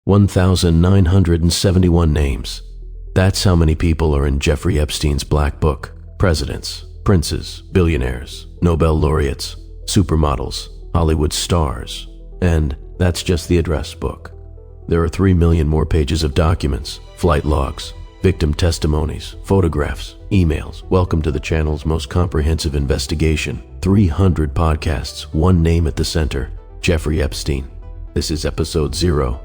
1,971 names. That's how many people are in Jeffrey Epstein's black book. Presidents, princes, billionaires, Nobel laureates, supermodels, Hollywood stars. And that's just the address book. There are 3 million more pages of documents, flight logs, victim testimonies, photographs, emails. Welcome to the channel's most comprehensive investigation. 300 podcasts, one name at the center, Jeffrey Epstein. This is episode 0.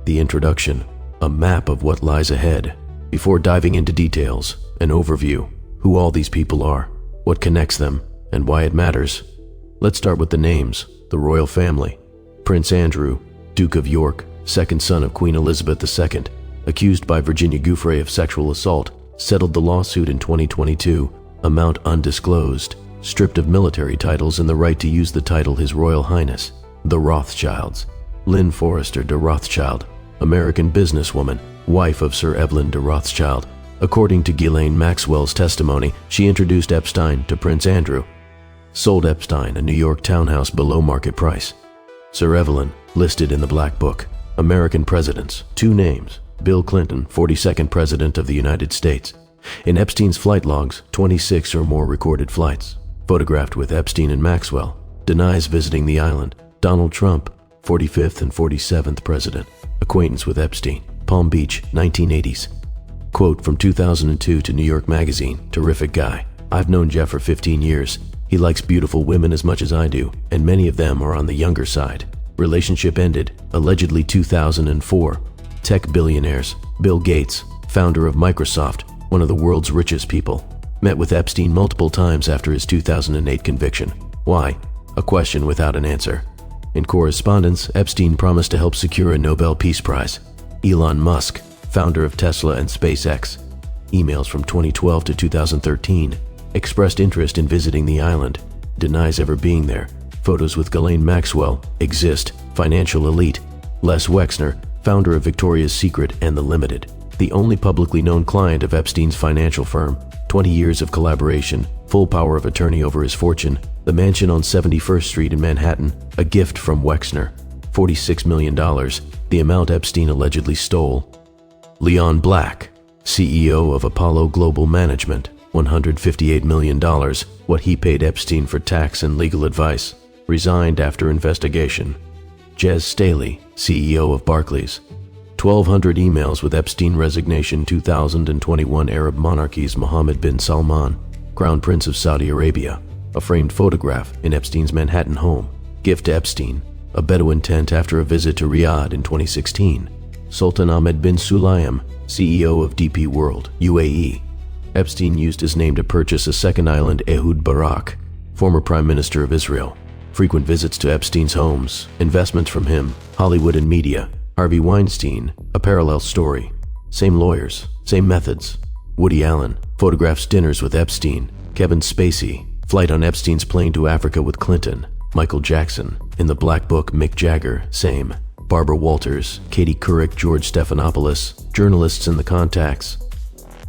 The introduction, a map of what lies ahead. Before diving into details, an overview, who all these people are, what connects them, and why it matters. Let's start with the names, the royal family. Prince Andrew, Duke of York, second son of Queen Elizabeth II, accused by Virginia Giuffre of sexual assault, settled the lawsuit in 2022, amount undisclosed, stripped of military titles and the right to use the title His Royal Highness. The Rothschilds. Lynn Forrester de Rothschild, American businesswoman, wife of Sir Evelyn de Rothschild. According to Ghislaine Maxwell's testimony, she introduced Epstein to Prince Andrew. Sold Epstein a New York townhouse below market price. Sir Evelyn, listed in the Black Book. American presidents, 2 names. Bill Clinton, 42nd President of the United States. In Epstein's flight logs, 26 or more recorded flights. Photographed with Epstein and Maxwell. Denies visiting the island. Donald Trump, 45th and 47th President. Acquaintance with Epstein. Palm Beach, 1980s. Quote from 2002 to New York Magazine, terrific guy. I've known Jeff for 15 years. He likes beautiful women as much as I do, and many of them are on the younger side. Relationship ended, allegedly 2004. Tech billionaires. Bill Gates, founder of Microsoft, one of the world's richest people, met with Epstein multiple times after his 2008 conviction. Why? A question without an answer. In correspondence, Epstein promised to help secure a Nobel Peace Prize. Elon Musk, founder of Tesla and SpaceX, emails from 2012 to 2013, expressed interest in visiting the island, denies ever being there. Photos with Ghislaine Maxwell, exist, financial elite. Les Wexner, founder of Victoria's Secret and The Limited, the only publicly known client of Epstein's financial firm. 20 years of collaboration, full power of attorney over his fortune. The mansion on 71st Street in Manhattan, a gift from Wexner. $46 million, the amount Epstein allegedly stole. Leon Black, CEO of Apollo Global Management, $158 million, what he paid Epstein for tax and legal advice. Resigned after investigation. Jez Staley, CEO of Barclays. 1,200 emails with Epstein resignation. 2021 Arab monarchies. Mohammed bin Salman, Crown Prince of Saudi Arabia. A framed photograph in Epstein's Manhattan home. Gift to Epstein, a Bedouin tent after a visit to Riyadh in 2016. Sultan Ahmed bin Sulayem, CEO of DP World, UAE. Epstein used his name to purchase a second island. Ehud Barak, former Prime Minister of Israel. Frequent visits to Epstein's homes, investments from him, Hollywood and media. Harvey Weinstein, a parallel story. Same lawyers, same methods. Woody Allen, photographs dinners with Epstein. Kevin Spacey, flight on Epstein's plane to Africa with Clinton. Michael Jackson, in the Black Book. Mick Jagger, same. Barbara Walters, Katie Couric, George Stephanopoulos, journalists in the contacts.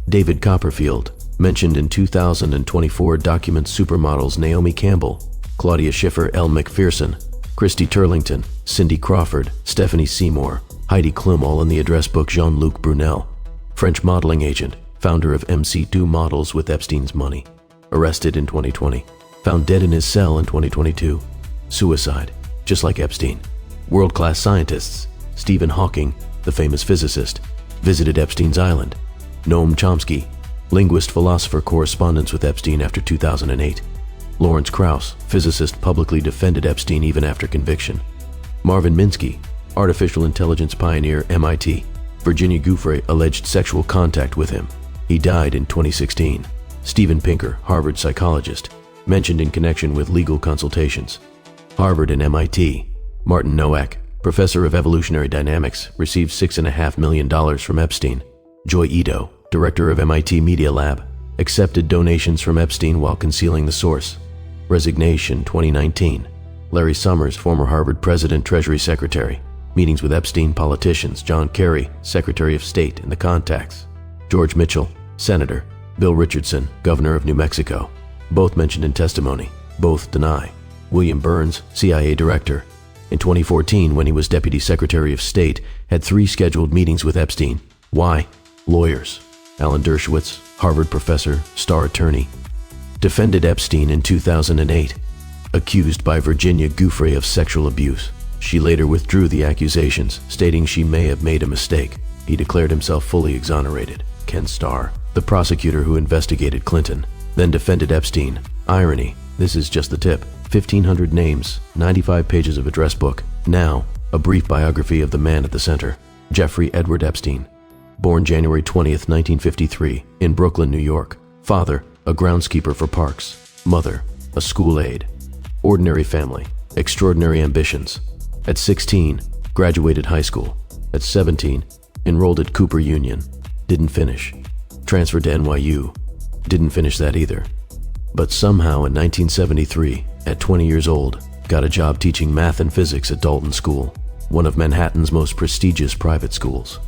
David Copperfield, mentioned in 2024 document. Supermodels. Naomi Campbell, Claudia Schiffer, Elle Macpherson, Christy Turlington, Cindy Crawford, Stephanie Seymour, Heidi Klum, all in the address book. Jean-Luc Brunel, French modeling agent, founder of MC2 Models with Epstein's money. Arrested in 2020. Found dead in his cell in 2022. Suicide, just like Epstein. World-class scientists. Stephen Hawking, the famous physicist, visited Epstein's island. Noam Chomsky, linguist, philosopher, correspondence with Epstein after 2008. Lawrence Krauss, physicist, publicly defended Epstein even after conviction. Marvin Minsky, artificial intelligence pioneer, MIT. Virginia Giuffre alleged sexual contact with him. He died in 2016. Steven Pinker, Harvard psychologist, mentioned in connection with legal consultations. Harvard and MIT. Martin Nowak, professor of evolutionary dynamics, received $6.5 million from Epstein. Joy Ito, director of MIT Media Lab, accepted donations from Epstein while concealing the source. Resignation 2019. Larry Summers, former Harvard president, Treasury Secretary. Meetings with Epstein politicians. John Kerry, Secretary of State, in the contacts. George Mitchell, Senator. Bill Richardson, Governor of New Mexico. Both mentioned in testimony. Both deny. William Burns, CIA Director. In 2014, when he was Deputy Secretary of State, had 3 scheduled meetings with Epstein. Why? Lawyers. Alan Dershowitz, Harvard professor, star attorney, defended Epstein in 2008, accused by Virginia Giuffre of sexual abuse. She later withdrew the accusations, stating she may have made a mistake. He declared himself fully exonerated. Ken Starr, the prosecutor who investigated Clinton, then defended Epstein. Irony, this is just the tip. 1,500 names, 95 pages of address book. Now, a brief biography of the man at the center, Jeffrey Edward Epstein. Born January 20th, 1953, in Brooklyn, New York. Father, a groundskeeper for parks. Mother, a school aide. Ordinary family, extraordinary ambitions. At 16, graduated high school. At 17, enrolled at Cooper Union. Didn't finish. Transferred to NYU. Didn't finish that either. But somehow in 1973, at 20 years old, got a job teaching math and physics at Dalton School, one of Manhattan's most prestigious private schools.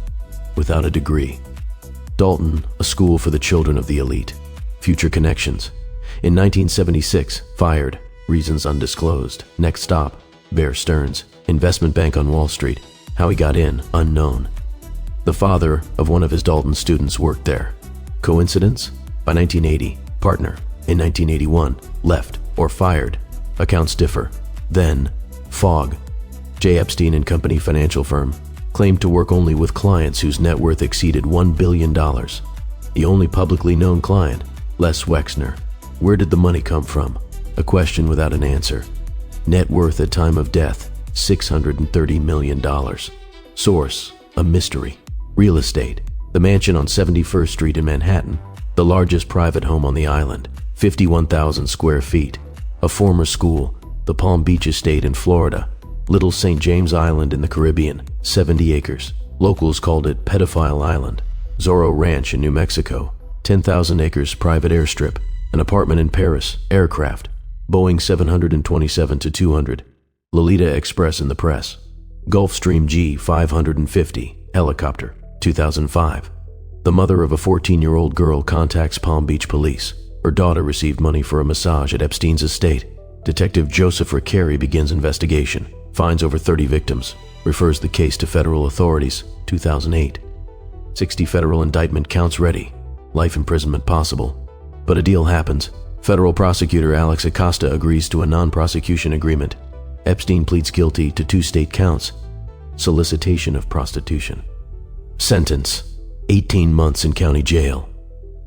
Without a degree. Dalton, a school for the children of the elite. Future connections. In 1976, fired. Reasons undisclosed. Next stop, Bear Stearns, investment bank on Wall Street. How he got in, unknown. The father of one of his Dalton students worked there. Coincidence? By 1980, partner. In 1981, left or fired. Accounts differ. Then, fog. J. Epstein and Company financial firm claimed to work only with clients whose net worth exceeded $1 billion. The only publicly known client, Les Wexner. Where did the money come from? A question without an answer. Net worth at time of death, $630 million. Source, a mystery. Real estate, the mansion on 71st Street in Manhattan, the largest private home on the island, 51,000 square feet. A former school, the Palm Beach Estate in Florida, Little St. James Island in the Caribbean, 70 acres. Locals called it Pedophile Island. Zorro Ranch in New Mexico, 10,000 acres private airstrip. An apartment in Paris, aircraft, Boeing 727-200, Lolita Express in the press. Gulfstream G550, helicopter, 2005. The mother of a 14-year-old girl contacts Palm Beach police. Her daughter received money for a massage at Epstein's estate. Detective Giuffre begins investigation, finds over 30 victims, refers the case to federal authorities, 2008. 60 federal indictment counts ready, life imprisonment possible. But a deal happens. Federal prosecutor Alex Acosta agrees to a non-prosecution agreement. Epstein pleads guilty to 2 state counts, solicitation of prostitution. Sentence, 18 months in county jail.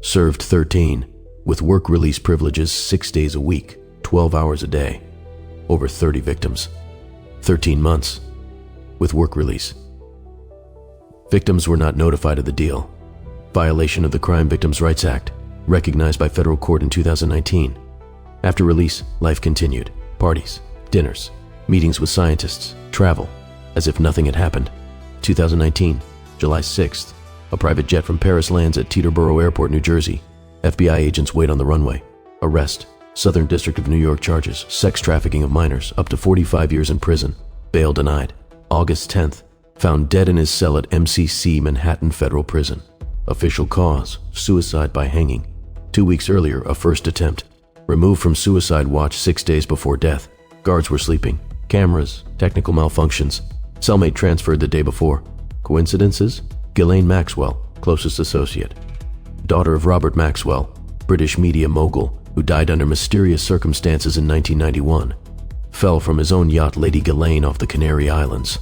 Served 13, with work release privileges 6 days a week, 12 hours a day. Over 30 victims. 13 months, with work release. Victims were not notified of the deal. Violation of the Crime Victims' Rights Act, recognized by federal court in 2019. After release, life continued. Parties, dinners, meetings with scientists, travel, as if nothing had happened. 2019, July 6th, a private jet from Paris lands at Teterboro Airport, New Jersey. FBI agents wait on the runway. Arrest. Southern District of New York charges sex trafficking of minors, up to 45 years in prison. Bail denied. August 10th, found dead in his cell at MCC Manhattan Federal Prison. Official cause, suicide by hanging. 2 weeks earlier, a first attempt. Removed from suicide watch 6 days before death. Guards were sleeping. Cameras, technical malfunctions. Cellmate transferred the day before. Coincidences? Ghislaine Maxwell, closest associate. Daughter of Robert Maxwell, British media mogul, who died under mysterious circumstances in 1991. Fell from his own yacht Lady Ghislaine off the Canary Islands.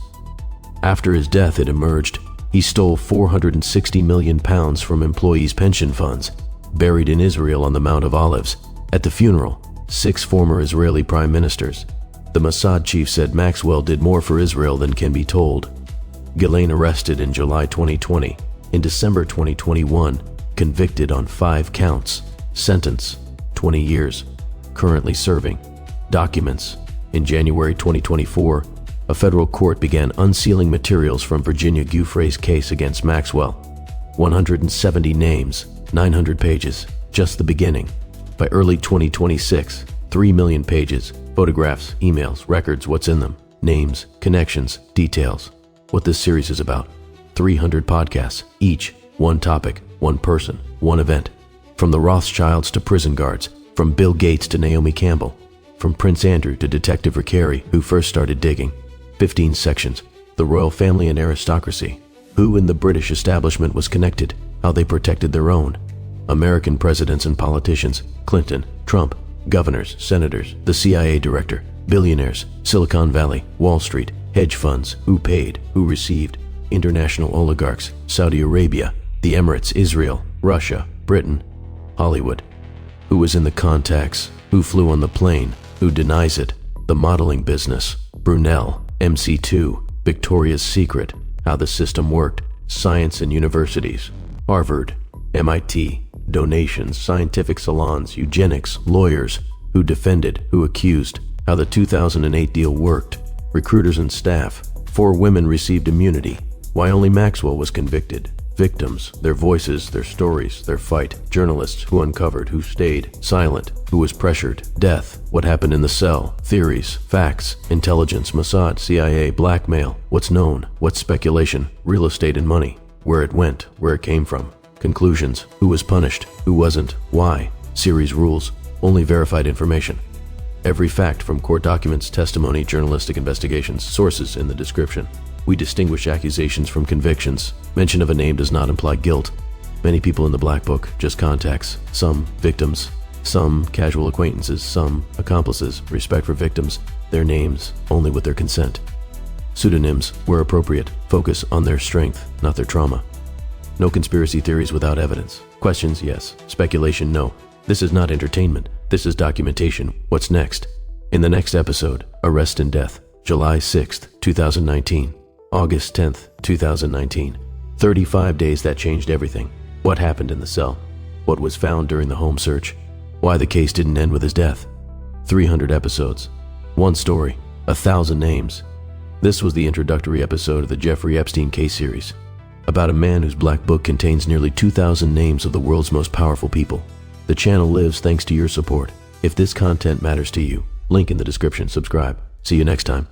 After his death, it emerged he stole £460 million from employees' pension funds, buried in Israel on the Mount of Olives. At the funeral, 6 former Israeli prime ministers. The Mossad chief said Maxwell did more for Israel than can be told. Ghislaine arrested in July 2020. In December 2021, convicted on 5 counts. Sentence, 20 years. Currently serving. Documents. In January 2024, a federal court began unsealing materials from Virginia Giuffre's case against Maxwell. 170 names, 900 pages, just the beginning. By early 2026, 3 million pages, photographs, emails, records, what's in them, names, connections, details. What this series is about. 300 podcasts, each, one topic, one person, one event. From the Rothschilds to prison guards, from Bill Gates to Naomi Campbell, from Prince Andrew to Detective Ricari, who first started digging. 15 sections. The royal family and aristocracy. Who in the British establishment was connected, how they protected their own. American presidents and politicians, Clinton, Trump, governors, senators, the CIA director, billionaires, Silicon Valley, Wall Street, hedge funds, who paid, who received, international oligarchs, Saudi Arabia, the Emirates, Israel, Russia, Britain, Hollywood. Who was in the contacts, who flew on the plane, who denies it, the modeling business, Brunel, MC2, Victoria's Secret, how the system worked, science and universities, Harvard, MIT, donations, scientific salons, eugenics, lawyers, who defended, who accused, how the 2008 deal worked, recruiters and staff, 4 women received immunity, why only Maxwell was convicted, victims, their voices, their stories, their fight, journalists, who uncovered, who stayed silent, who was pressured, death, what happened in the cell, theories, facts, intelligence, Mossad, CIA, blackmail, what's known, what's speculation, real estate and money, where it went, where it came from, conclusions, who was punished, who wasn't, why, series rules, only verified information. Every fact from court documents, testimony, journalistic investigations, sources in the description. We distinguish accusations from convictions. Mention of a name does not imply guilt. Many people in the Black Book, just contacts. Some victims, some casual acquaintances, some accomplices. Respect for victims, their names only with their consent. Pseudonyms, where appropriate, focus on their strength, not their trauma. No conspiracy theories without evidence. Questions, yes. Speculation, no. This is not entertainment. This is documentation. What's next? In the next episode, Arrest and Death, July 6th, 2019. August 10th, 2019. 35 days that changed everything. What happened in the cell? What was found during the home search? Why the case didn't end with his death? 300 episodes. One story. 1,000 names. This was the introductory episode of the Jeffrey Epstein case series, about a man whose black book contains nearly 2,000 names of the world's most powerful people. The channel lives thanks to your support. If this content matters to you, link in the description, subscribe. See you next time.